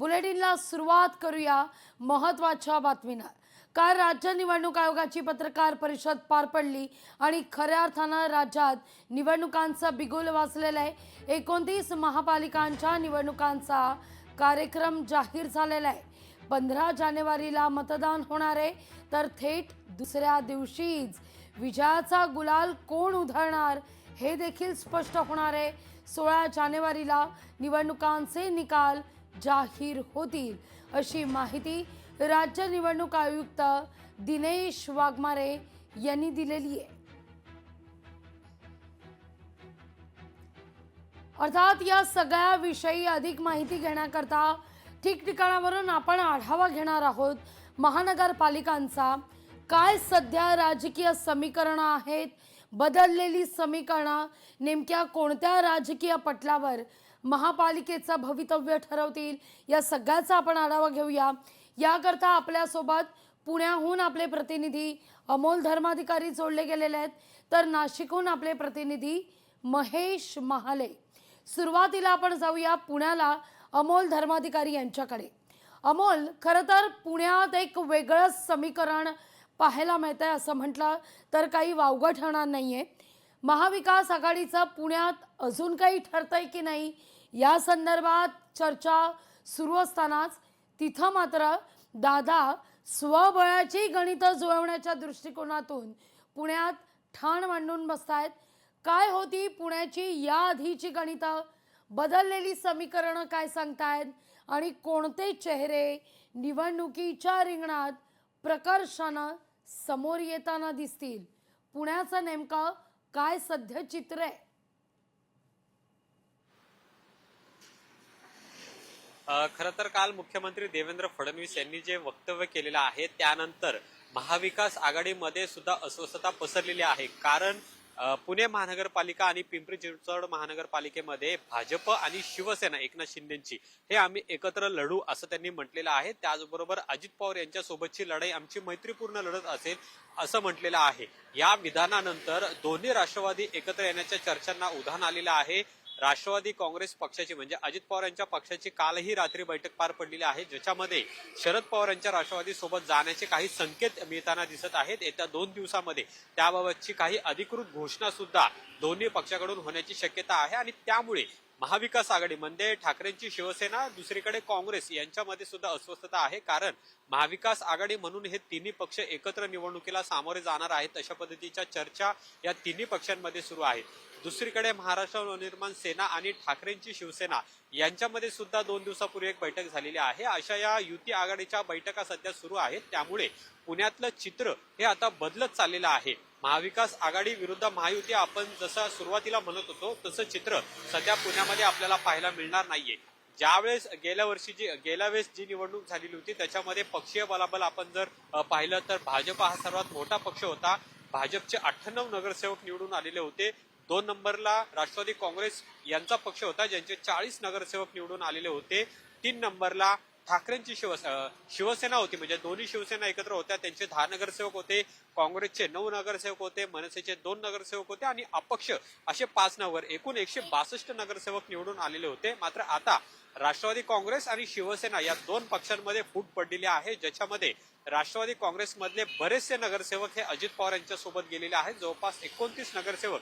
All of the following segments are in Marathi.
बुलेटिनला सुरुवात करूया महत्त्वाच्या बातमीनं। काल राज्य निवडणूक आयोगाची पत्रकार परिषद पार पडली आणि खऱ्या अर्थानं राज्यात निवडणुकांचा बिगुल वाजलेला आहे। 29 महापालिकांच्या निवडणुकांचा कार्यक्रम जाहीर झालेला आहे। 15 जानेवारीला मतदान होणार आहे, तर थेट दुसऱ्या दिवशीच विजयाचा गुलाल कोण उधळणार हे देखील स्पष्ट होणार आहे। 16 जानेवारीला निवडणुकांचे निकाल जाहीर होतील अशी माहिती राज्य निवडणूक आयुक्त दिनेश वाघमारे यांनी दिलेली आहे। अर्थात या सगळ्या विषयी अधिक माहिती घेण्याकरता ठिकठिकाणावरून आपण आढावा घेणार आहोत। महानगरपालिकांचा काय सध्या राजकीय समीकरणं आहेत, बदललेली समीकरणं नेमक्या कोणत्या राजकीय पटलावर महापालिकेचं भवितव्य ठरवतील, या सगळ्याचा आपण आढावा घेऊया। याकरता आपल्यासोबत पुण्याहून आपले प्रतिनिधी अमोल धर्माधिकारी जोडले गेलेले आहेत, तर नाशिकहून आपले प्रतिनिधी महेश महाले। सुरुवातीला आपण जाऊया पुण्याला अमोल धर्माधिकारी यांच्याकडे। अमोल, खरं तर पुण्यात एक वेगळंच समीकरण पाहायला मिळतंय असं म्हटलं तर काही वावगं ठरणार नाहीये। महाविकास आघाडीचं पुण्यात अजून काही ठरतंय की नाही या संदर्भात चर्चा सुरू असतानाच तिथं मात्र दादा स्वबळाची गणितं जुळवण्याच्या दृष्टिकोनातून पुण्यात ठाण मांडून बसतायत। काय होती पुण्याची या आधीची गणितं, बदललेली समीकरणं काय सांगतायत आणि कोणते चेहरे निवडणुकीच्या रिंगणात प्रकर्षानं समोर येताना दिसतील? पुण्याचं नेमकं काय सध्या चित्र आहे? खरं तर काल मुख्यमंत्री देवेंद्र फडणवीस यांनी जे वक्तव्य केलेलं आहे त्यानंतर महाविकास आघाडीमध्ये सुद्धा अस्वस्थता पसरलेली आहे। कारण पुणे महानगरपालिका आणि पिंपरी चिंचवड महानगरपालिकेमध्ये भाजप आणि शिवसेना एकनाथ शिंदेची हे आम्ही एकत्र लढू असं त्यांनी म्हटलेलं आहे। त्याचबरोबर अजित पवार यांच्या सोबतची लढाई आमची मैत्रीपूर्ण लढत असेल असं म्हटलेलं आहे। या विधानानंतर दोन्ही राष्ट्रवादी एकत्र येण्याच्या चर्चांना उधाण आलेलं आहे। राष्ट्रवादी काँग्रेस पक्षाची म्हणजे अजित पवार यांच्या पक्षाची कालही रात्री बैठक पार पडलेली आहे, ज्याच्यामध्ये शरद पवार यांच्या राष्ट्रवादी सोबत जाण्याचे काही संकेत मिळताना दिसत आहेत। येत्या 2 दिवसामध्ये त्याबाबतची काही अधिकृत घोषणा सुद्धा दोन्ही पक्षाकडून होण्याची शक्यता आहे आणि त्यामुळे महाविकास आघाडीमध्ये ठाकरेंची शिवसेना, दुसरीकडे काँग्रेस यांच्यामध्ये सुद्धा अस्वस्थता आहे। कारण महाविकास आघाडी म्हणून हे तिन्ही पक्ष एकत्र निवडणुकीला सामोरे जाणार आहेत अशा पद्धतीच्या चर्चा या तिन्ही पक्षांमध्ये सुरू आहेत। दुसरीकडे महाराष्ट्र नवनिर्माण सेना आणि ठाकरेंची शिवसेना यांच्यामध्ये सुद्धा 2 दिवसापूर्वी एक बैठक झालेली आहे। अशा या युती आघाडीच्या बैठका सध्या सुरू आहेत, त्यामुळे पुण्यातलं चित्र हे आता बदलत चाललेलं आहे। महाविकास आघाडी विरुद्ध महायुती आपण जसं सुरुवातीला म्हणत होतो तसं चित्र सध्या पुण्यामध्ये आपल्याला पाहायला मिळणार नाहीये। ज्यावेळेस गेल्या वेळेस जी निवडणूक झालेली होती त्याच्यामध्ये पक्षीय बलाबल आपण जर पाहिलं तर भाजप हा सर्वात मोठा पक्ष होता। भाजपचे 98 नगरसेवक निवडून आलेले होते। 2 नंबरला राष्ट्रवादी काँग्रेस यांचा पक्ष होता, ज्यांचे 40 नगरसेवक निवडून आलेले होते। 3 नंबरला ठाकरेंची शिवसेना होती, म्हणजे दोन्ही शिवसेना एकत्र होत्या, त्यांचे 10 नगरसेवक होते। काँग्रेसचे 9 नगरसेवक होते, मनसेचे 2 नगरसेवक होते आणि अपक्ष असे 5 नगर, एकूण 162 नगरसेवक निवडून आलेले होते। मात्र आता राष्ट्रवादी काँग्रेस आणि शिवसेना या 2 पक्षांमध्ये फूट पडलेली आहे, ज्याच्यामध्ये राष्ट्रवादी काँग्रेसमधले बरेचसे नगरसेवक हे अजित पवार यांच्या सोबत गेलेले आहेत। जवळपास 29 नगरसेवक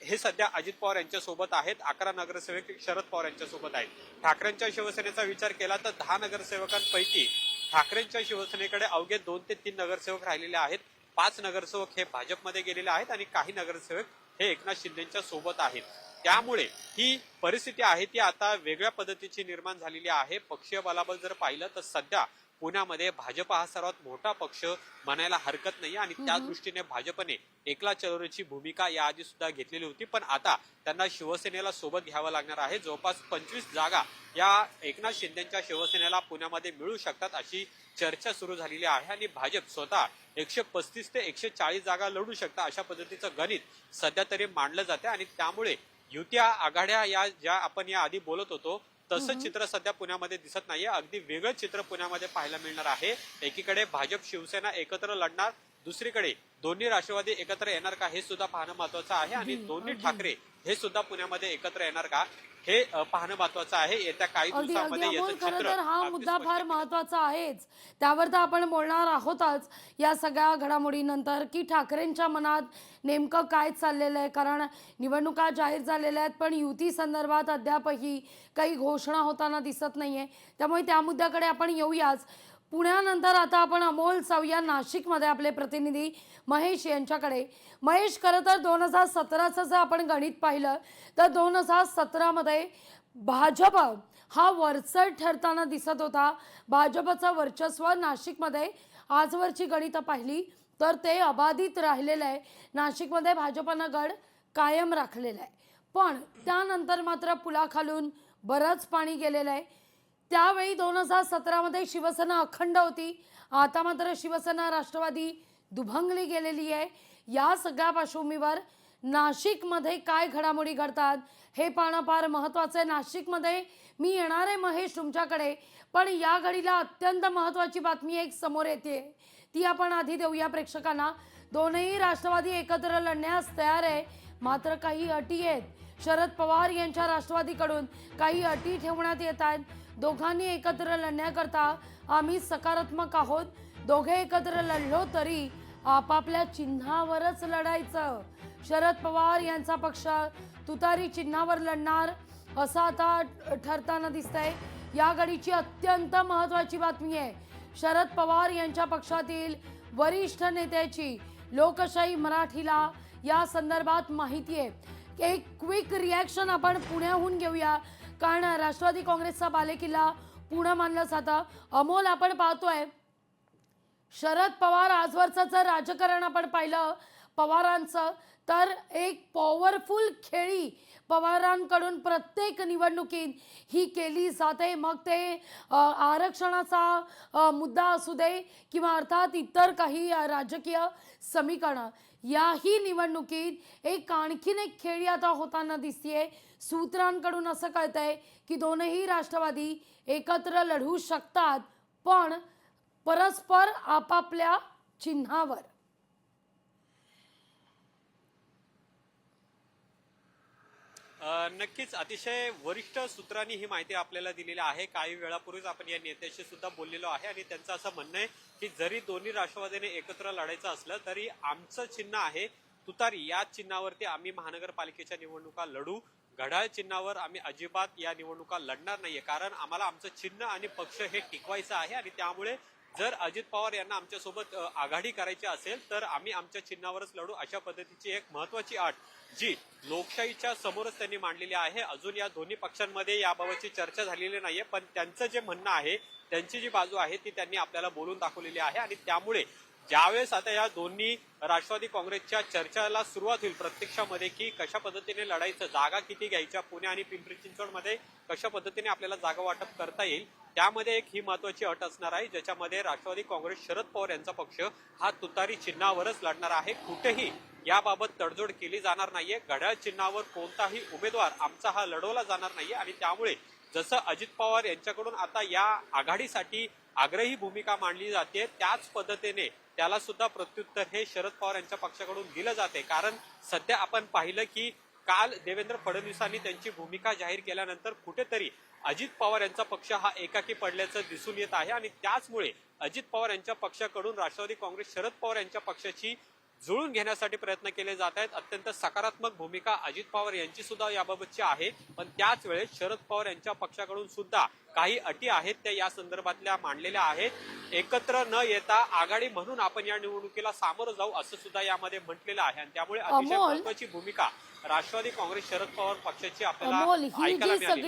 हे सध्या अजित पवार यांच्या सोबत आहेत, 11 नगरसेवक शरद पवार यांच्या सोबत आहेत। ठाकरेंच्या शिवसेनेचा विचार केला तर 10 नगरसेवकांपैकी ठाकरेंच्या शिवसेनेकडे अवघे 2 ते 3 नगरसेवक राहिलेले आहेत। 5 नगरसेवक हे भाजपमध्ये गेलेले आहेत आणि काही नगरसेवक हे एकनाथ शिंदेच्या सोबत आहेत। त्यामुळे ही परिस्थिती आहे ती आता वेगळ्या पद्धतीची निर्माण झालेली आहे। पक्षीय बलाबल जर पाहिलं तर सध्या पुण्यामध्ये भाजप हा सर्वात मोठा पक्ष म्हणायला हरकत नाही आणि त्या दृष्टीने भाजपने एकला चलोरेची भूमिका याआधी सुद्धा घेतलेली होती, पण आता त्यांना शिवसेनेला सोबत घ्यावं लागणार आहे। जवळपास 25 जागा या एकनाथ शिंदेच्या शिवसेनेला पुण्यामध्ये मिळू शकतात अशी चर्चा सुरू झालेली आहे आणि भाजप स्वतः 135 ते 140 जागा लढू शकतात अशा पद्धतीचं गणित सध्या तरी मांडलं जाते आणि त्यामुळे युती आघाड्या या ज्या आपण या आधी बोलत होतो तसं चित्र सध्या पुण्यामध्ये दिसत नाहीये। अगदी वेगळं चित्र पुण्यामध्ये पाहायला मिळणार आहे। एकीकडे भाजप शिवसेना एकत्र लढणार, दुसरीकडे दोन्ही राष्ट्रवादी एकत्र येणार का हे सुद्धा पाहणं महत्त्वाचं आहे आणि दोन्ही ठाकरे हे सुद्धा पुण्यामध्ये एकत्र येणार का हे पाहणं महत्वाचं आहे. येत्या काही अगदी अगदी दिवसामध्ये अमोल, याचं खरं चित्र तर हा अगदी मुद्दा स्पष्ट फार केलं महत्वाचा आहेच. त्यावर तर आपण बोलणार आहोतच या सगळ्या घडामोडीनंतर, की ठाकरेंच्या मनात नेमकं काय चाललेलं आहे. कारण निवडणुका जाहीर झालेल्या आहेत, पण युती संदर्भात अद्यापही काही घोषणा होताना दिसत नाहीये. त्यामुळे त्या मुद्द्याकडे आपण येऊयाच. पुण्यानंतर आता आपण अमोल जाऊया नाशिकमध्ये आपले प्रतिनिधी महेश यांच्याकडे. महेश, खरं तर 2017चं जर आपण गणित पाहिलं तर 2017मध्ये भाजप हा वरचढ ठरताना दिसत होता. भाजपचं वर्चस्व नाशिकमध्ये आजवरची गणितं पाहिली तर ते अबाधित राहिलेलं आहे. नाशिकमध्ये भाजपनं गड कायम राखलेला आहे. पण त्यानंतर मात्र पुलाखालून बरंच पाणी गेलेलं आहे. त्यावेळी 2017मध्ये शिवसेना अखंड होती. आता मात्र शिवसेना राष्ट्रवादी दुभंगली गेलेली आहे. या सगळ्या पार्श्वभूमीवर नाशिकमध्ये काय घडामोडी घडतात हे पाहणं फार महत्त्वाचं आहे. नाशिकमध्ये मी येणार आहे महेश तुमच्याकडे, पण या घडीला अत्यंत महत्त्वाची बातमी एक समोर येते, ती आपण आधी देऊया प्रेक्षकांना. दोनही राष्ट्रवादी एकत्र लढण्यास तयार आहे, मात्र काही अटी आहेत. शरद पवार यांच्या राष्ट्रवादीकडून काही अटी ठेवण्यात येत आहेत. दोघांनी एकत्र लढण्याकरता आम्ही सकारात्मक आहोत. दोघे एकत्र लढलो तरी आपापल्या चिन्हावरच लढायचं. शरद पवार यांचा पक्ष तुतारी चिन्हावर लढणार असं आता ठरताना दिसतंय. या घडीची अत्यंत महत्त्वाची बातमी आहे. शरद पवार यांच्या पक्षातील वरिष्ठ नेत्याची लोकशाही मराठीला या संदर्भात माहिती आहे. एक क्विक रिॲक्शन आपण पुण्याहून घेऊया, कारण राष्ट्रवादी काँग्रेसचा बालेकिल्ला पुणे मानलं जातं. अमोल, आपण पाहतोय शरद पवार आजवरचं जर राजकारण आपण पाहिलं पवारांचं, तर एक पॉवरफुल खेळी पवारांकडून प्रत्येक निवडणुकीत ही केली जाते. मग ते आरक्षणाचा मुद्दा असू दे किंवा अर्थात इतर काही राजकीय समीकरणं, याही निवडणुकीत एक आणखीन एक खेळी आता होताना दिसतीये. सूत्रांकडून असं कळतंय की दोनही राष्ट्रवादी एकत्र लढू शकतात, पण परस्पर आपापल्या चिन्हावर. नक्कीच अतिशय वरिष्ठ सूत्रांनी ही माहिती आपल्याला दिलेली आहे. काही वेळापूर्वीच आपण या नेत्याशी सुद्धा बोललेलो आहे आणि त्यांचं असं म्हणणं आहे की जरी दोन्ही राष्ट्रवादीने एकत्र लढायचं असलं तरी आमचं चिन्ह आहे तुतारी. या चिन्हावरती आम्ही महानगरपालिकेच्या निवडणुका लढू. घड्याळ चिन्हावर आम्ही अजिबात या निवडणुका लढणार नाहीये, कारण आम्हाला आमचं चिन्ह आणि पक्ष हे टिकवायचं आहे आणि त्यामुळे जर अजित पवार यांना आमच्यासोबत आघाडी करायची असेल तर आम्ही आमच्या चिन्हावरच लढू, अशा पद्धतीची एक महत्वाची अट जी लोकशाहीच्या समोरच त्यांनी मांडलेली आहे. अजून या दोन्ही पक्षांमध्ये याबाबतची चर्चा झालेली नाहीये, पण त्यांचं जे म्हणणं आहे, त्यांची जी बाजू आहे ती त्यांनी आपल्याला बोलून दाखवलेली आहे आणि त्यामुळे ज्यावेळेस आता या दोन्ही राष्ट्रवादी काँग्रेसच्या चर्चाला सुरुवात होईल प्रत्यक्षामध्ये की कशा पद्धतीने लढायचं, जागा किती घ्यायच्या, पुणे आणि पिंपरी चिंचवडमध्ये कशा पद्धतीने आपल्याला जागा वाटप करता येईल, त्यामध्ये एक ही महत्वाची अट असणार आहे, ज्याच्यामध्ये राष्ट्रवादी काँग्रेस शरद पवार यांचा पक्ष हा तुतारी चिन्हावरच लढणार आहे. कुठेही याबाबत तडजोड केली जाणार नाहीये. घड्याळ चिन्हावर कोणताही उमेदवार आमचा हा लढवला जाणार नाहीये आणि त्यामुळे जसं अजित पवार यांच्याकडून आता या आघाडीसाठी आग्रही भूमिका मांडली जाते, त्याच पद्धतीने त्याला सुद्धा प्रत्युत्तर हे शरद पवार यांच्या पक्षाकडून दिलं जाते. कारण सध्या आपण पाहिलं की काल देवेंद्र फडणवीसांनी त्यांची भूमिका जाहीर केल्यानंतर कुठेतरी अजित पवार यांचा पक्ष हा एकाकी पडल्याचं दिसून येत आहे आणि त्याचमुळे अजित पवार यांच्या पक्षाकडून राष्ट्रवादी काँग्रेस शरद पवार यांच्या पक्षाची जुळून घेण्यासाठी प्रयत्न केले जात आहेत. अत्यंत सकारात्मक भूमिका अजित पवार यांची सुद्धा याबाबतची आहे, पण त्याच वेळेस शरद पवार यांच्या पक्षाकडून सुद्धा काही अटी आहेत त्या या संदर्भातल्या मांडलेल्या आहेत. एकत्र न येता आघाडी म्हणून आपण या निवडणुकीला सामोरं जाऊ असं सुद्धा यामध्ये म्हटलेलं आहे आणि त्यामुळे अतिशय महत्वाची भूमिका राष्ट्रवादी काँग्रेस शरद पवार पक्षाची आपल्याला ऐकायला मिळाली.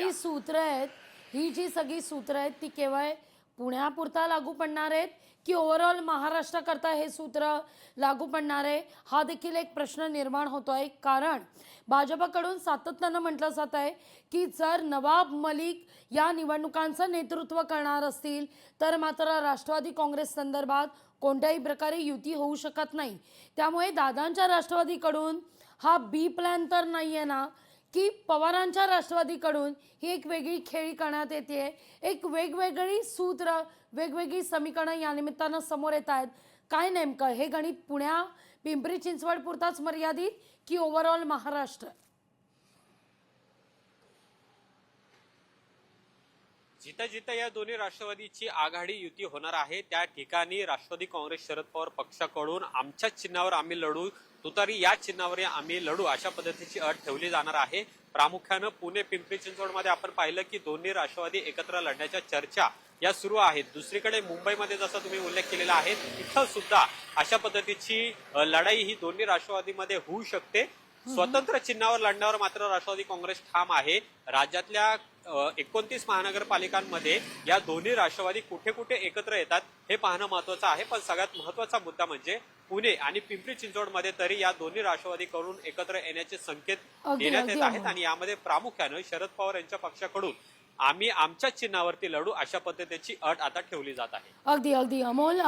ही जी सगळी सूत्र आहेत ती केवळ पुण्यापुरता लागू पडणार आहेत की ओव्हरऑल महाराष्ट्राकरता हे सूत्र लागू पडणार आहे, हा देखील एक प्रश्न निर्माण होतोय. कारण भाजपकडून सातत्यानं म्हटलं जात आहे की जर नवाब मलिक या निवडणुकांचं नेतृत्व करणार असतील तर मात्र राष्ट्रवादी काँग्रेस संदर्भात कोणत्याही प्रकारे युती होऊ शकत नाही. त्यामुळे दादांच्या राष्ट्रवादीकडून हा बी प्लॅन तर नाही आहे ना, की पवारांच्या राष्ट्रवादीकडून ही एक वेगळी खेळी करण्यात येते, एक वेगवेगळी सूत्र, वेगवेगळी समीकरणं या निमित्तानं समोर येत आहेत. काय नेमकं हे गणित पुण्या पिंपरी चिंचवड पुरताच मर्यादित की ओव्हरऑल महाराष्ट्र? जिथं जिथं या दोन्ही राष्ट्रवादीची आघाडी युती होणार आहे त्या ठिकाणी राष्ट्रवादी काँग्रेस शरद पवार पक्षाकडून आमच्याच चिन्हावर आम्ही लढू, तुतारी या चिन्हावर आम्ही लढू अशा पद्धतीची अट ठेवली जाणार आहे. प्रामुख्यानं पुणे पिंपरी चिंचवडमध्ये आपण पाहिलं की दोन्ही राष्ट्रवादी एकत्र लढण्याच्या चर्चा या सुरू आहेत. दुसरीकडे मुंबईमध्ये जसा तुम्ही उल्लेख केलेला आहे तिथं सुद्धा अशा पद्धतीची लढाई ही दोन्ही राष्ट्रवादीमध्ये होऊ शकते. स्वतंत्र चिन्हावर लढण्यावर मात्र राष्ट्रवादी काँग्रेस ठाम आहे. राज्यातल्या 29 महानगरपालिकांमध्ये या दोन्ही राष्ट्रवादी कुठे कुठे एकत्र येतात हे पाहणं महत्वाचं आहे. पण सगळ्यात महत्वाचा मुद्दा म्हणजे पुणे आणि पिंपरी चिंचवडमध्ये तरी या दोन्ही राष्ट्रवादीकडून एकत्र येण्याचे संकेत देण्यात येत आहेत आणि यामध्ये प्रामुख्यानं शरद पवार यांच्या पक्षाकडून आम्ही आमच्याच चिन्हावरती लढू अशा पद्धतीची अट आता ठेवली जात आहे. अगदी अगदी अमोल,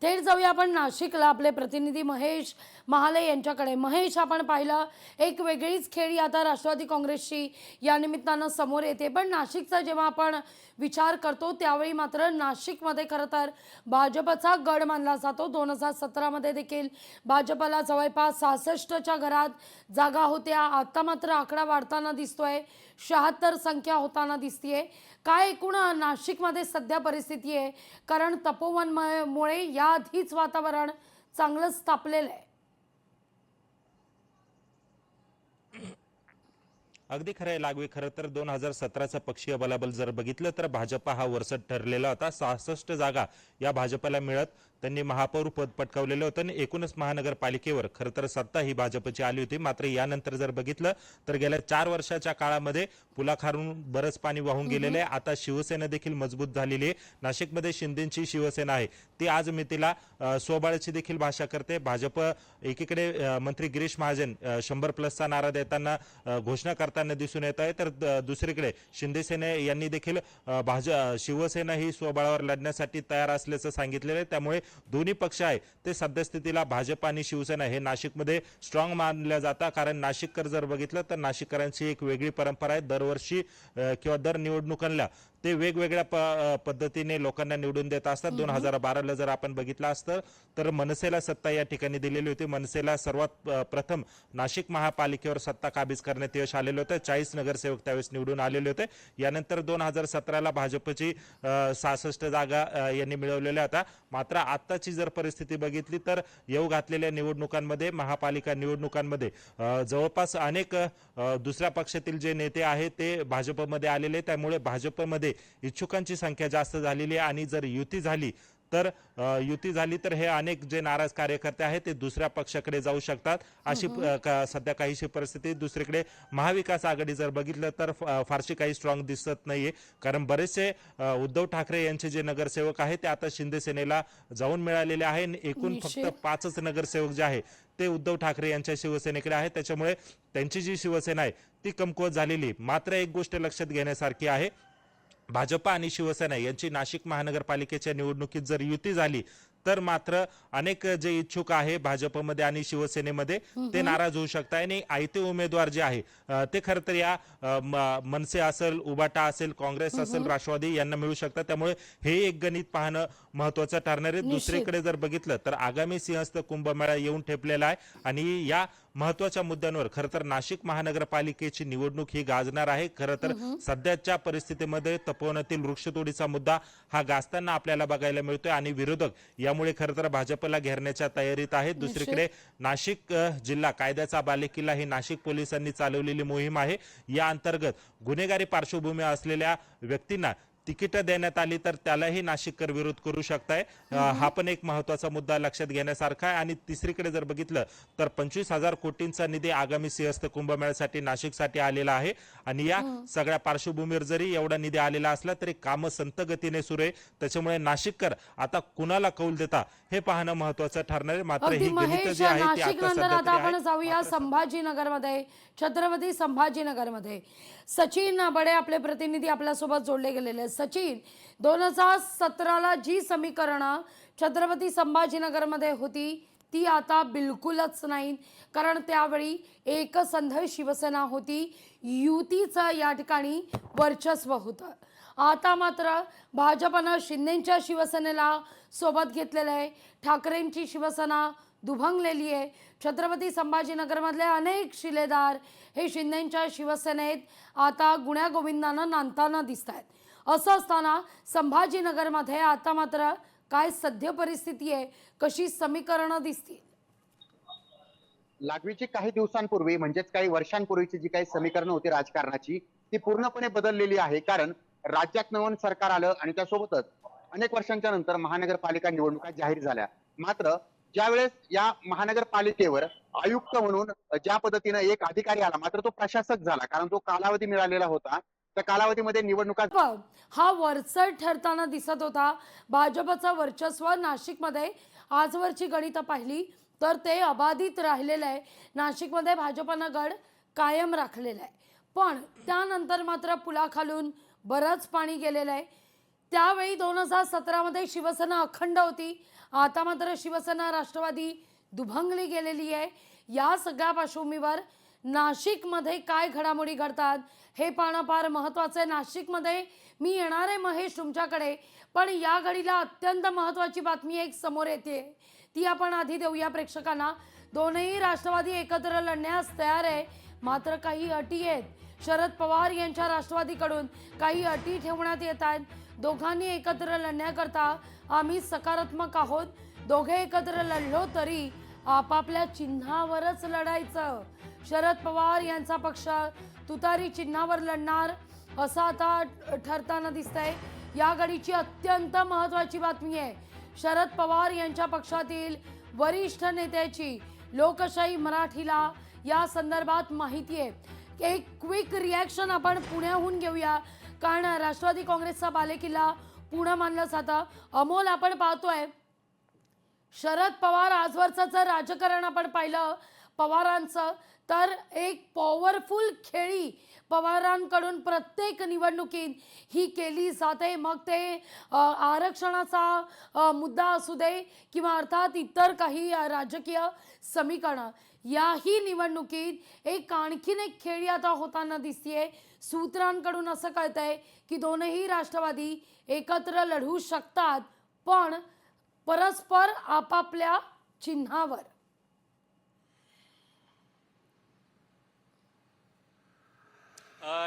थेट जाऊया आपण नाशिकला. आपले प्रतिनिधी महेश महाले यांच्याकडे. महेश, आपण पाहिलं एक वेगळीच खेळी आता राष्ट्रवादी काँग्रेसची या निमित्तानं समोर येते. पण नाशिकचा जेव्हा आपण विचार करतो त्यावेळी मात्र नाशिकमध्ये खरं तर भाजपचा गड मानला जातो. 2017मध्ये देखील भाजपला जवळपास 66च्या घरात जागा होत्या. आता मात्र आकडा वाढताना दिसतोय, 76 संख्या होताना दिसतीये. काय एकूण नाशिकमध्ये सध्या परिस्थिती आहे? कारण तपोवनमुळे याआधीच वातावरण चांगलंच तापलेलं आहे. अगदी खरं आहे लागवी. खरं तर 2017चं पक्षीय बलाबल जर बघितलं तर भाजपा हा वरचढ ठरलेला होता. 66 जागा या भाजपला मिळत त्यांनी महापौर पद पटकावलेलं होतं आणि एकूणच महानगरपालिकेवर खरं तर सत्ता ही भाजपची आली होती. मात्र यानंतर जर बघितलं तर गेल्या 4 वर्षाच्या काळामध्ये पुलाखालून बरंच पाणी वाहून गेलेलं आहे. आता शिवसेना देखील मजबूत झालेली आहे. नाशिकमध्ये शिंदेची शिवसेना आहे ती आज मितीला स्वबळाची देखील भाषा करते. भाजप एकीकडे मंत्री गिरीश महाजन 100+ नारा देताना घोषणा करताना दिसून येत आहे, तर दुसरीकडे शिंदे सेने यांनी देखील शिवसेना ही स्वबळावर लढण्यासाठी तयार असल्याचं सांगितलेलं आहे. त्यामुळे दोन्ही पक्ष आहे ते सद्यस्थितीला भाजप आणि शिवसेना हे नाशिकमध्ये स्ट्रॉंग मानल्या जातात. कारण नाशिककर जर बघितलं तर नाशिककरांची एक वेगळी परंपरा आहे. दरवर्षी किंवा दर निवडणुकांना ते वेगवेगळ्या पद्धतीने लोकांना निवडून देत असतात. 2012ला जर आपण बघितलं असतं तर मनसेला सत्ता या ठिकाणी दिलेली होती. मनसेला सर्वात प्रथम नाशिक महापालिकेवर सत्ता काबीज करण्यात यश आलेलं होतं. 40 नगरसेवक त्यावेळेस निवडून आलेले होते. यानंतर 2017ला भाजपची 66 जागा यांनी मिळवलेल्या होत्या. मात्र आत्ताची जर परिस्थिती बघितली तर येऊ घातलेल्या निवडणुकांमध्ये, महापालिका निवडणुकांमध्ये जवळपास अनेक दुसऱ्या पक्षातील जे नेते आहेत ते भाजपमध्ये आलेले. त्यामुळे भाजपमध्ये इच्छुकांची संख्या जास्त झालेली आहे आणि जर युती झाली तर हे अनेक जे नाराज कार्यकर्ते आहेत ते दुसऱ्या पक्षाकडे जाऊ शकतात अशी सध्या काहीशी परिस्थिती. दुसरीकडे महाविकास आघाडी जर बघितलं तर फारशी काही स्ट्रॉंग दिसत नाहीये. कारण बरेचसे उद्धव ठाकरे यांचे जे नगरसेवक आहेत ते आता शिंदे सेनेला जाऊन मिळालेले आहे. एकूण फक्त 5च नगरसेवक जे आहे ते उद्धव ठाकरे यांच्या शिवसेनेकडे आहे. त्याच्यामुळे त्यांची जी शिवसेना आहे ती कमकुवत झालेली. मात्र एक गोष्ट लक्षात घेण्यासारखी आहे, भाजप आणि शिवसेना यांची नाशिक महानगरपालिकेच्या निवडणुकीत जर युती झाली तर मात्र अनेक जे इच्छुक आहे भाजपमध्ये आणि शिवसेनेमध्ये ते नाराज होऊ शकतात आणि आयते उमेदवार जे आहे ते खरं तर या मनसे असेल, उबाटा असेल, काँग्रेस असेल, राष्ट्रवादी यांना मिळू शकतात. त्यामुळे हे एक गणित पाहणं महत्वाचं ठरणार आहे. दुसरीकडे जर बघितलं तर आगामी सिंहस्थ कुंभमेळा येऊन ठेपलेला आहे आणि या महत्वाच्या मुद्द्यांवर खरं तर नाशिक महानगरपालिकेची निवडणूक ही गाजणार आहे. खरं तर सध्याच्या परिस्थितीमध्ये तपोवनातील वृक्षतोडीचा मुद्दा हा गाजताना आपल्याला बघायला मिळतोय आणि विरोधक यामुळे खरं तर भाजपला घेरण्याच्या तयारीत आहेत. दुसरीकडे नाशिक जिल्हा कायद्याचा बालेकिल्ला ही नाशिक पोलिसांनी चालवलेली मोहीम आहे. या अंतर्गत गुन्हेगारी पार्श्वभूमी असलेल्या व्यक्तींना तिकीट देण्यात आली तर त्यालाही नाशिककर विरोध करू शकताय. हा पण एक महत्वाचा मुद्दा लक्षात घेण्यासारखा आहे. आणि तिसरीकडे जर बघितलं तर 25,000 कोटींचा निधी आगामी सिंहस्थ कुंभमेळ्यासाठी नाशिकसाठी आलेला आहे आणि या सगळ्या पार्श्वभूमीवर जरी एवढा निधी आलेला असला तरी कामं संत गतीने सुरू आहे. त्याच्यामुळे नाशिककर आता कुणाला कौल देता हे पाहणं महत्वाचं ठरणार आहे. मात्र ही गणित जी आहे ती आता आपण जाऊया संभाजीनगरमध्ये. छत्रपती संभाजीनगरमध्ये सचिन बडे आपले प्रतिनिधी आपल्यासोबत जोडले गेलेले. सचिन, 2017ला जी समीकरणं छत्रपती संभाजीनगरमध्ये होती ती आता बिलकुलच नाही. कारण त्यावेळी एकसंध शिवसेना होती, युतीचं या ठिकाणी वर्चस्व होतं. आता मात्र भाजपनं शिंदेच्या शिवसेनेला सोबत घेतलेलं आहे. ठाकरेंची शिवसेना दुभंगलेली आहे. छत्रपती संभाजीनगरमधले अनेक शिलेदार हे शिंदेच्या शिवसेनेत आता गुण्यागोविंदानं नांदताना दिसत आहेत. असं असताना संभाजीनगरमध्ये आता मात्र काय सद्य परिस्थिती आहे, कशी समीकरणं दिसतील? लागवीची काही दिवसांपूर्वी म्हणजेच काही वर्षांपूर्वीची जी काही समीकरणं होती राजकारणाची ती पूर्णपणे बदललेली आहे. कारण राज्यात नवीन सरकार आलं आणि त्यासोबतच अनेक वर्षांच्या नंतर महानगरपालिका निवडणुका जाहीर झाल्या. मात्र ज्यावेळेस या महानगरपालिकेवर आयुक्त म्हणून ज्या पद्धतीने एक अधिकारी आला, मात्र तो प्रशासक झाला, कारण तो कालावधी मिळालेला होता. त्या कालावधीमध्ये निवडणुका हा वरचढ ठरताना दिसत होता. भाजपचं वर्चस्व नाशिकमध्ये आजवरची गणितं पाहिली तर ते अबाधित राहिलेलं आहे. नाशिकमध्ये भाजपनं गड कायम राखलेला आहे. पण त्यानंतर मात्र पुलाखालून बरंच पाणी गेलेलं आहे. त्यावेळी 2017मध्ये शिवसेना अखंड होती. आता मात्र शिवसेना राष्ट्रवादी दुभंगली गेलेली आहे. या सगळ्या पार्श्वभूमीवर नाशिकमध्ये काय घडामोडी घडतात हे पाहणं फार महत्त्वाचं आहे. नाशिकमध्ये मी येणार आहे महेश तुमच्याकडे, पण या घडीला अत्यंत महत्त्वाची बातमी एक समोर येते, ती आपण आधी देऊया प्रेक्षकांना. दोनही राष्ट्रवादी एकत्र लढण्यास तयार आहे, मात्र काही अटी आहेत. शरद पवार यांच्या राष्ट्रवादीकडून काही अटी ठेवण्यात येत आहेत. दोघांनी एकत्र लढण्याकरता आम्ही सकारात्मक आहोत. दोघे एकत्र लढलो तरी आपापल्या चिन्हावरच लढायचं. शरद पवार यांचा पक्ष तुतारी चिन्हावर लढणार असं आता ठरताना दिसतंय. या घडीची अत्यंत महत्त्वाची बातमी आहे. शरद पवार यांच्या पक्षातील वरिष्ठ नेत्याची लोकशाही मराठीला या संदर्भात माहिती आहे. एक क्विक रिॲक्शन आपण पुण्याहून घेऊया, कारण राष्ट्रवादी काँग्रेसचा बालेकिल्ला पुणे मानलं जातं. अमोल, आपण पाहतोय शरद पवार आजवरचं जर राजकारण आपण पाहिलं पवारांचं, तर एक पॉवरफुल खेळी पवारांकडून प्रत्येक निवडणुकीत ही केली जाते. मग ते आरक्षणाचा मुद्दा असू दे किंवा अर्थात इतर काही राजकीय समीकरणं, याही निवडणुकीत एक आणखीन एक खेळी आता होताना दिसतीये. सूत्रांकडून असं कळतंय की दोनही राष्ट्रवादी एकत्र लढू शकतात, पण परस्पर आपापल्या चिन्हावर.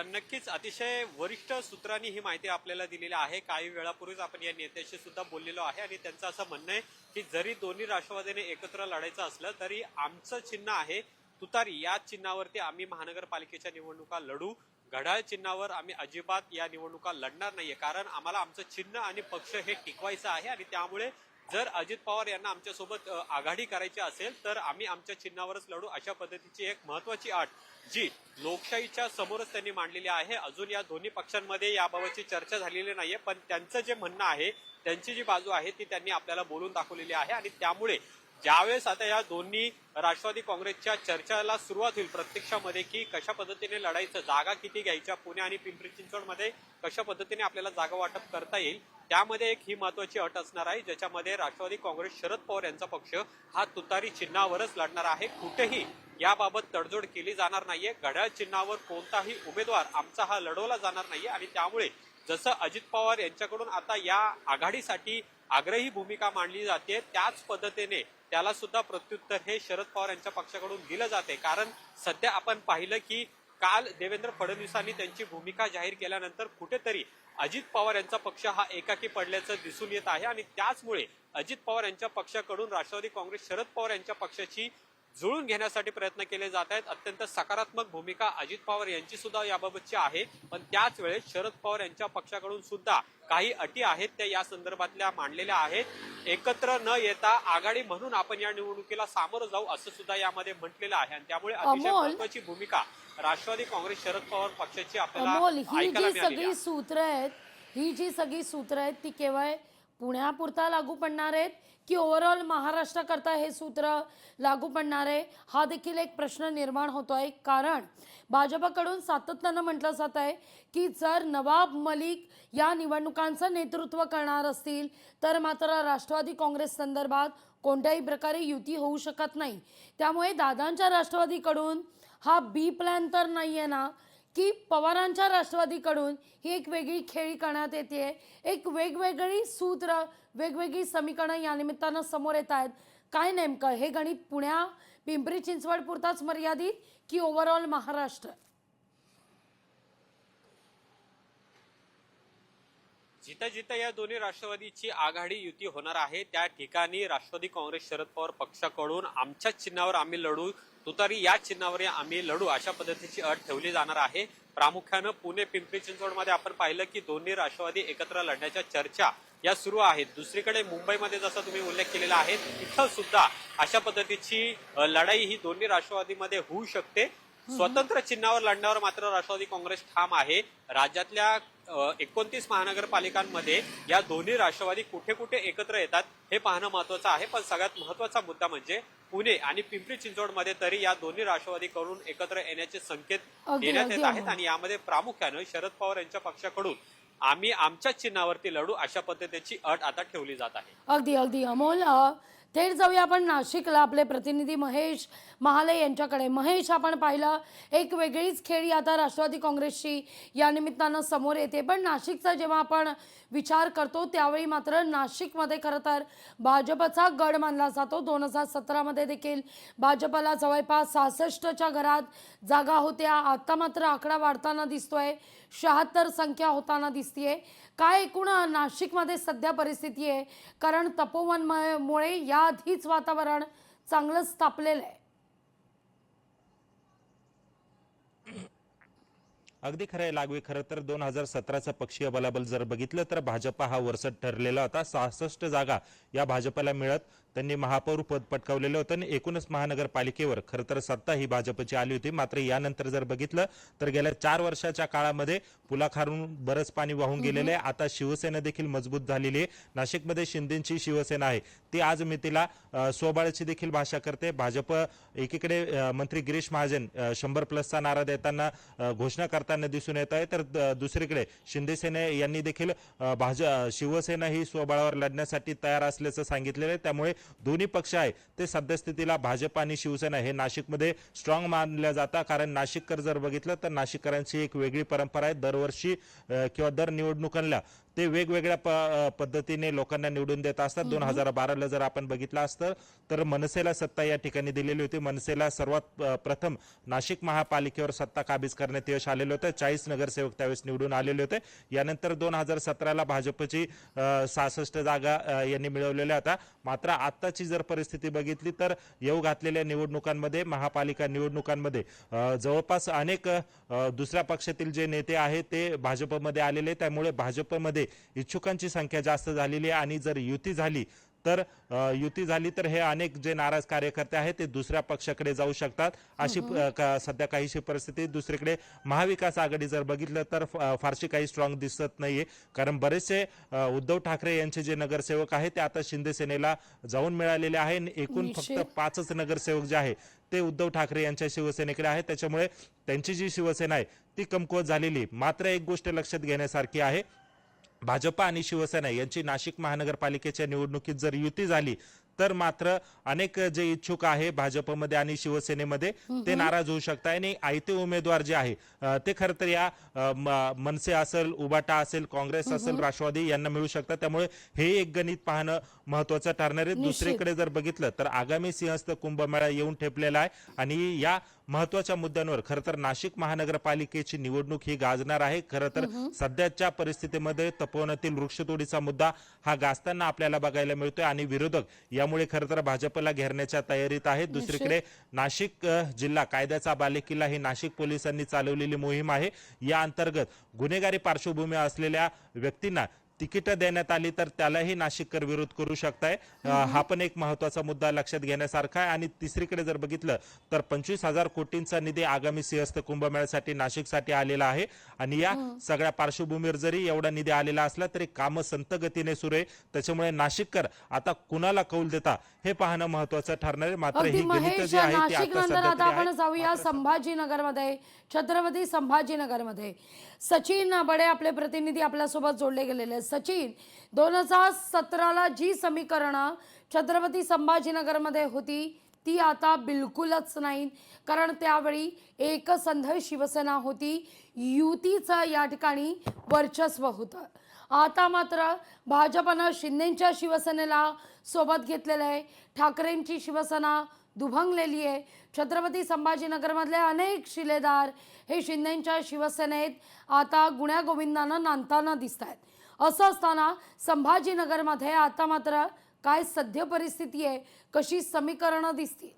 नक्कीच अतिशय वरिष्ठ सूत्रांनी ही माहिती आपल्याला दिलेली आहे. काही वेळापूर्वीच आपण या नेत्याशी सुद्धा बोललेलो आहे आणि त्यांचं असं म्हणणं आहे की जरी दोन्ही राष्ट्रवादीने एकत्र लढायचं असलं तरी आमचं चिन्ह आहे तुतारी. या चिन्हावरती आम्ही महानगरपालिकेच्या निवडणुका लढू. घड्याळ चिन्हावर आम्ही अजिबात या निवडणुका लढणार नाहीये, कारण आम्हाला आमचं चिन्ह आणि पक्ष हे टिकवायचं आहे. आणि त्यामुळे जर अजित पवार यांना आमच्यासोबत आघाडी करायची असेल तर आम्ही आमच्या चिन्हावरच लढू, अशा पद्धतीची एक महत्वाची अट जी लोकशाहीच्या समोरच त्यांनी मांडलेली आहे. अजून या दोन्ही पक्षांमध्ये याबाबतची चर्चा झालेली नाहीये, पण त्यांचं जे म्हणणं आहे, त्यांची जी बाजू आहे ती त्यांनी आपल्याला बोलून दाखवलेली आहे. आणि त्यामुळे ज्यावेळेस आता या दोन्ही राष्ट्रवादी काँग्रेसच्या चर्चाला सुरुवात होईल प्रत्यक्षामध्ये की कशा पद्धतीने लढायचं, जागा किती घ्यायच्या, पुणे आणि पिंपरी चिंचवडमध्ये कशा पद्धतीने आपल्याला जागा वाटप करता येईल, त्यामध्ये एक ही महत्वाची अट असणार आहे, ज्याच्यामध्ये राष्ट्रवादी काँग्रेस शरद पवार यांचा पक्ष हा तुतारी चिन्हावरच लढणार आहे. कुठेही याबाबत तडजोड केली जाणार नाहीये. घड्याळ चिन्हावर कोणताही उमेदवार आमचा हा लढवला जाणार नाहीये. आणि त्यामुळे जसं अजित पवार यांच्याकडून आता या आघाडीसाठी आग्रही भूमिका मांडली जाते, त्याच पद्धतीने त्याला सुद्धा प्रत्युत्तर हे शरद पवार यांच्या पक्षाकडून दिलं जाते. कारण सध्या आपण पाहिलं की काल देवेंद्र फडणवीसांनी त्यांची भूमिका जाहीर केल्यानंतर कुठेतरी अजित पवार यांचा पक्ष हा एकाकी पडल्याचं दिसून येत आहे. आणि त्याचमुळे अजित पवार यांच्या पक्षाकडून राष्ट्रवादी काँग्रेस शरद पवार यांच्या पक्षाची जुळून घेण्यासाठी प्रयत्न केले जात आहेत. अत्यंत सकारात्मक भूमिका अजित पवार यांची सुद्धा याबाबतची आहे, पण त्याच वेळेस शरद पवार यांच्या पक्षाकडून सुद्धा काही अटी आहेत त्या या संदर्भातल्या मांडलेल्या आहेत. एकत्र न येता आघाडी म्हणून आपण या निवडणुकीला सामोरं जाऊ असं सुद्धा यामध्ये म्हटलेलं आहे. आणि त्यामुळे अतिशय महत्वाची भूमिका राष्ट्रवादी काँग्रेस शरद पवार पक्षाची आपल्याला ऐकायला मिळाली. ही जी सगळी सूत्र आहेत ती केवळ पुण्यापुरता लागू पडणार आहेत की ओव्हरऑल महाराष्ट्राकरता हे सूत्र लागू पडणार आहे, हा देखील एक प्रश्न निर्माण होतोय. कारण भाजपकडून सातत्यानं म्हटलं जात आहे की जर नवाब मलिक या निवडणुकांचं नेतृत्व करणार असतील तर मात्र राष्ट्रवादी काँग्रेस संदर्भात कोणत्याही प्रकारे युती होऊ शकत नाही. त्यामुळे दादांच्या राष्ट्रवादीकडून हा बी प्लॅन तर नाही आहे ना, की पवारांच्या राष्ट्रवादीकडून ही एक वेगळी खेळी करण्यात येते, एक वेगवेगळी सूत्र, वेगवेगळी समीकरणं या निमित्तानं समोर येत आहेत. काय नेमकं हे गणित पुण्या पिंपरी चिंचवड पुरताच मर्यादित की ओव्हरऑल महाराष्ट्र? जिथं जिथं या दोन्ही राष्ट्रवादीची आघाडी युती होणार आहे त्या ठिकाणी राष्ट्रवादी काँग्रेस शरद पवार पक्षाकडून आमच्याच चिन्हावर आम्ही लढू, तुतारी या चिन्हावर आम्ही लढू अशा पद्धतीची अट ठेवली जाणार आहे. प्रामुख्यानं पुणे पिंपरी चिंचवडमध्ये आपण पाहिलं की दोन्ही राष्ट्रवादी एकत्र लढण्याच्या चर्चा या सुरू आहेत. दुसरीकडे मुंबईमध्ये जसा तुम्ही उल्लेख केलेला आहे तिथं सुद्धा अशा पद्धतीची लढाई ही दोन्ही राष्ट्रवादीमध्ये होऊ शकते. स्वतंत्र चिन्हावर लढण्यावर मात्र राष्ट्रवादी काँग्रेस ठाम आहे. राज्यातल्या 29 महानगरपालिकांमध्ये या दोन्ही राष्ट्रवादी कुठे कुठे एकत्र येतात हे पाहणं महत्वाचं आहे. पण सगळ्यात महत्वाचा मुद्दा म्हणजे पुणे आणि पिंपरी चिंचवडमध्ये तरी या दोन्ही राष्ट्रवादीकडून एकत्र येण्याचे संकेत देण्यात येत आहेत आणि यामध्ये प्रामुख्यानं शरद पवार यांच्या पक्षाकडून आम्ही आमच्याच चिन्हावरती लढू अशा पद्धतीची अट आता ठेवली जात आहे. अगदी अगदी अमोल, थेट जाऊया आपण नाशिकला. आपले प्रतिनिधी महेश महाले यांच्याकडे. महेश, आपण पाहिलं एक वेगळीच खेळी आता राष्ट्रवादी काँग्रेसची या निमित्तानं समोर येते. पण नाशिकचा जेव्हा आपण विचार करतो त्यावेळी मात्र नाशिकमध्ये खरं तर भाजपचा गड मानला जातो. 2017मध्ये देखील भाजपला जवळपास 66च्या घरात जागा होत्या. आता मात्र आकडा वाढताना दिसतोय, 76 संख्या होताना दिसतीये. काय एकूण नाशिकमध्ये सध्या परिस्थिती आहे? कारण तपोवनमुळे याआधीच वातावरण चांगलंच तापलेलं आहे. अगदी खरं आहे लागवी. खरं तर 2017चं पक्षीय बलाबल जर बघितलं तर भाजपा हा वरचढ ठरलेला होता. 66 जागा या भाजपला मिळत त्यांनी महापौर पद पटकावलेलं होतं आणि एकूणच महानगरपालिकेवर खरं तर सत्ता ही भाजपची आली होती. मात्र यानंतर जर बघितलं तर गेल्या 4 वर्षाच्या काळामध्ये पुलाखालून बरंच पाणी वाहून गेलेलं आहे. आता शिवसेना देखील मजबूत झालेली आहे. नाशिकमध्ये शिंदेची शिवसेना आहे ती आज मितीला स्वबळाची देखील भाषा करते. भाजप एकीकडे मंत्री गिरीश महाजन 100+ नारा देताना घोषणा करताना दिसून येत आहे, तर दुसरीकडे शिंदे सेने यांनी देखील शिवसेना ही स्वबळावर लढण्यासाठी तयार असल्याचं सांगितलेलं आहे. त्यामुळे दोन्ही पक्ष आहे ते सद्यस्थितीला भाजप आणि शिवसेना हे नाशिकमध्ये स्ट्रॉंग मानल्या जातात. कारण नाशिककर जर बघितलं तर नाशिककरांची एक वेगळी परंपरा आहे. दरवर्षी किंवा दर निवडणुकांना ते वेगवेगळ्या पद्धतीने लोकांना निवडून देत असतात. 2012ला जर आपण बघितलं असतं तर मनसेला सत्ता या ठिकाणी दिलेली होती. मनसेला सर्वात प्रथम नाशिक महापालिकेवर सत्ता काबीज करण्यात यश आलेलं होतं. 40 नगरसेवक त्यावेळेस निवडून आलेले होते. यानंतर 2017ला भाजपची 66 जागा यांनी मिळवलेल्या होत्या. मात्र आत्ताची जर परिस्थिती बघितली तर येऊ घातलेल्या निवडणुकांमध्ये, महापालिका निवडणुकांमध्ये जवळपास अनेक दुसऱ्या पक्षातील जे नेते आहेत ते भाजपमध्ये आलेले. त्यामुळे भाजपमध्ये इच्छुकांची संख्या जास्त झालेली आहे आणि जर युती झाली तर हे अनेक जे नाराज कार्यकर्ते आहेत ते दुसऱ्या पक्षाकडे जाऊ शकतात अशी सध्या काहीशी परिस्थिती. दुसरीकडे महाविकास आघाडी जर बघितलं तर फारशी काही स्ट्रॉंग दिसत नाहीये. कारण बरेचसे उद्धव ठाकरे यांचे जे नगरसेवक आहेत ते आता शिंदे सेनेला जाऊन मिळालेले आहे. एकूण फक्त 5च नगरसेवक जे आहे ते उद्धव ठाकरे यांच्या शिवसेनेकडे आहे. त्याच्यामुळे त्यांची जी शिवसेना आहे ती कमकुवत झालेली. मात्र एक गोष्ट लक्षात घेण्यासारखी आहे, भाजप आणि शिवसेना यांची नाशिक महानगरपालिकेच्या निवडणुकीत जर युती झाली तर मात्र अनेक जे इच्छुक आहे भाजपमध्ये आणि शिवसेनेमध्ये ते नाराज होऊ शकतात आणि आयते उमेदवार जे आहे ते खरं तर या मनसे असेल, उबाटा असेल, काँग्रेस असेल, राष्ट्रवादी यांना मिळू शकतात. त्यामुळे हे एक गणित पाहणं महत्वाचं ठरणार आहे. दुसरीकडे जर बघितलं तर आगामी सिंहस्थ कुंभमेळा येऊन ठेपलेला आहे आणि या महत्वाच्या मुद्द्यांवर खरं तर नाशिक महानगरपालिकेची निवडणूक ही गाजणार आहे. खरं तर सध्याच्या परिस्थितीमध्ये तपोवनातील वृक्षतोडीचा मुद्दा हा गाजताना आपल्याला बघायला मिळतोय आणि विरोधक यामुळे खरं तर भाजपला घेरण्याच्या तयारीत आहेत. दुसरीकडे नाशिक जिल्हा कायद्याचा बालेकिल्ला ही नाशिक पोलिसांनी चालवलेली मोहीम आहे. या अंतर्गत गुन्हेगारी पार्श्वभूमी असलेल्या व्यक्तींना तिकीट देण्यात आली तर त्यालाही नाशिककर विरोध करू शकताय. हा पण एक महत्वाचा मुद्दा लक्षात घेण्यासारखा आहे. आणि तिसरीकडे जर बघितलं तर 25,000 कोटींचा निधी आगामी सिंहस्थ कुंभमेळ्यासाठी नाशिकसाठी आलेला आहे आणि या सगळ्या पार्श्वभूमीवर जरी एवढा निधी आलेला असला तरी कामं संत गतीने सुरू आहे. त्याच्यामुळे नाशिककर आता कुणाला कौल देता हे पाहणं महत्वाचं ठरणार आहे. मात्र ही गणित जी आहे ती आता आपण जाऊया संभाजीनगरमध्ये, छत्रपती संभाजीनगरमध्ये. सचिन बडे आपले प्रतिनिधी आपल्यासोबत जोडले गेलेले. सचिन, 2017ला जी समीकरणं छत्रपती संभाजीनगरमध्ये होती ती आता बिलकुलच नाही. कारण त्यावेळी एकसंध शिवसेना होती, युतीचं या ठिकाणी वर्चस्व होतं. आता मात्र भाजपनं शिंदेच्या शिवसेनेला सोबत घेतलेलं आहे. ठाकरेंची शिवसेना दुभंगलेली आहे. छत्रपती संभाजीनगरमधले अनेक शिलेदार हे शिंदेच्या शिवसेनेत आता गुण्यागोविंदानं नांदताना दिसत आहेत. असं असताना संभाजीनगरमध्ये आता मात्र काय सद्य परिस्थिती आहे, कशी समीकरणं दिसतील?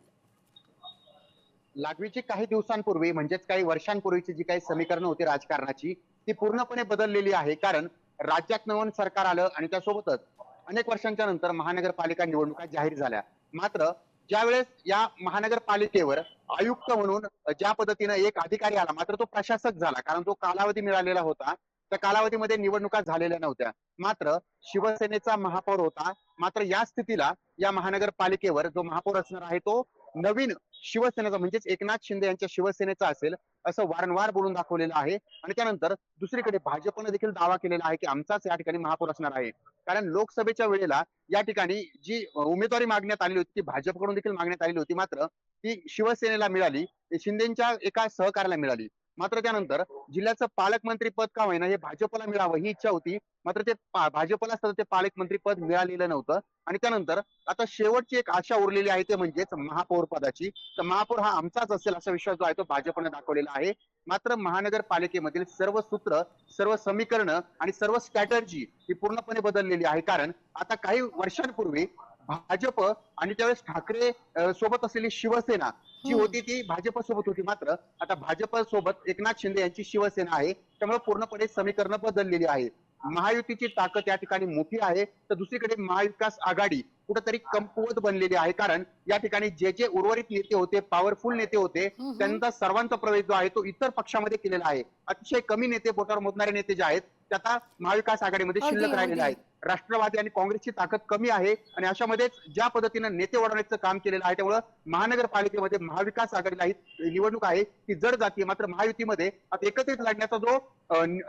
लागवीची काही दिवसांपूर्वी म्हणजेच काही वर्षांपूर्वीची जी काही समीकरणं होती राजकारणाची ती पूर्णपणे बदललेली आहे. कारण राज्यात नवीन सरकार आलं आणि त्यासोबतच अनेक वर्षांच्या नंतर महानगरपालिका निवडणुका जाहीर झाल्या. मात्र ज्यावेळेस या महानगरपालिकेवर आयुक्त म्हणून ज्या पद्धतीनं एक अधिकारी आला, मात्र तो प्रशासक झाला, कारण तो कालावधी मिळालेला होता. त्या कालावधीमध्ये निवडणुका झालेल्या नव्हत्या. मात्र शिवसेनेचा महापौर होता. मात्र या स्थितीला या महानगरपालिकेवर जो महापौर असणार आहे तो नवीन शिवसेनेचा म्हणजेच एकनाथ शिंदे यांच्या शिवसेनेचा असेल असं वारंवार बोलून दाखवलेलं आहे. आणि त्यानंतर दुसरीकडे भाजपने देखील दावा केलेला आहे की आमचाच या ठिकाणी महापौर असणार आहे. कारण लोकसभेच्या वेळेला या ठिकाणी जी उमेदवारी मागण्यात आलेली होती ती भाजपकडून देखील मागण्यात आलेली होती. मात्र ती शिवसेनेला मिळाली, शिंदेच्या एका सहकार्याला मिळाली. मात्र त्यानंतर जिल्ह्याचं पालकमंत्री पद का होईना हे भाजपला मिळावं ही इच्छा होती. मात्र ते भाजपला सुद्धा ते पालकमंत्री पद मिळालेलं नव्हतं. आणि त्यानंतर आता शेवटची एक आशा उरलेली आहे ते म्हणजेच महापौर पदाची. तर महापौर हा आमचाच असेल असा विश्वास जो आहे तो भाजपने दाखवलेला आहे. मात्र महानगरपालिकेमधील सर्व सूत्र, सर्व समीकरणं आणि सर्व स्ट्रॅटर्जी ही पूर्णपणे बदललेली आहे. कारण आता काही वर्षांपूर्वी भाजप आणि त्यावेळेस ठाकरे सोबत असलेली शिवसेना जी होती ती भाजप सोबत होती. मात्र आता भाजप सोबत एकनाथ शिंदे यांची शिवसेना आहे. त्यामुळे पूर्णपणे समीकरणं बदललेली आहे. महायुतीची ताकद या ठिकाणी मोठी आहे, तर दुसरीकडे महाविकास आघाडी कुठेतरी कमकुवत बनलेली आहे. कारण या ठिकाणी जे जे उर्वरित नेते होते, पॉवरफुल नेते होते, त्यांचा सर्वांचा प्रवेश जो आहे तो इतर पक्षामध्ये केलेला आहे. अतिशय कमी नेते, बोटावर मोजणारे नेते जे आहेत ते आता महाविकास आघाडीमध्ये शिल्लक राहिलेले आहेत. राष्ट्रवादी आणि काँग्रेसची ताकद कमी आहे. आणि अशामध्येच ज्या पद्धतीनं नेते वाढवण्याचं काम केलेलं आहे त्यामुळे महानगरपालिकेमध्ये महाविकास आघाडीला ही निवडणूक आहे ती जड जाते. मात्र महायुतीमध्ये आता एकत्रित लढण्याचा जो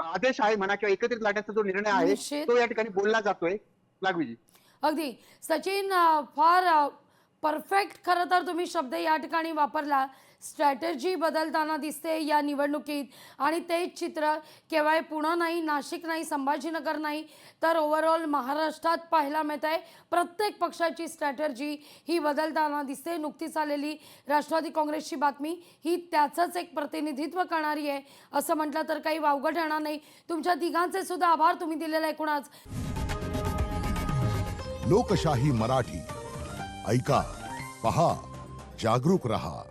आदेश आहे म्हणा किंवा एकत्रित लढण्याचा जो निर्णय आहे निश्चित. तो या ठिकाणी बोलला जातोय. लागवीजी अगदी सचिन, फार परफेक्ट खरं तर तुम्ही शब्द या ठिकाणी वापरला. स्ट्रॅटेजी बदलताना दिसते या निवडणुकीत आणि तेच चित्र केवळ पुणे नाही, नाशिक नाही, संभाजीनगर नाही तर ओव्हरऑल महाराष्ट्रात पाहायला मिळत आहे. प्रत्येक पक्षाची स्ट्रॅटेजी ही बदलताना दिसते. नुकतीच आलेली राष्ट्रवादी काँग्रेसची बातमी ही त्याचंच एक प्रतिनिधित्व करणारी आहे असं म्हटलं तर काही वावगं ठरणार नाही. तुमच्या तिघांचे सुद्धा आभार, तुम्ही दिलेला एकूणच. लोकशाही मराठी ऐका, पहा, जागरूक रहा.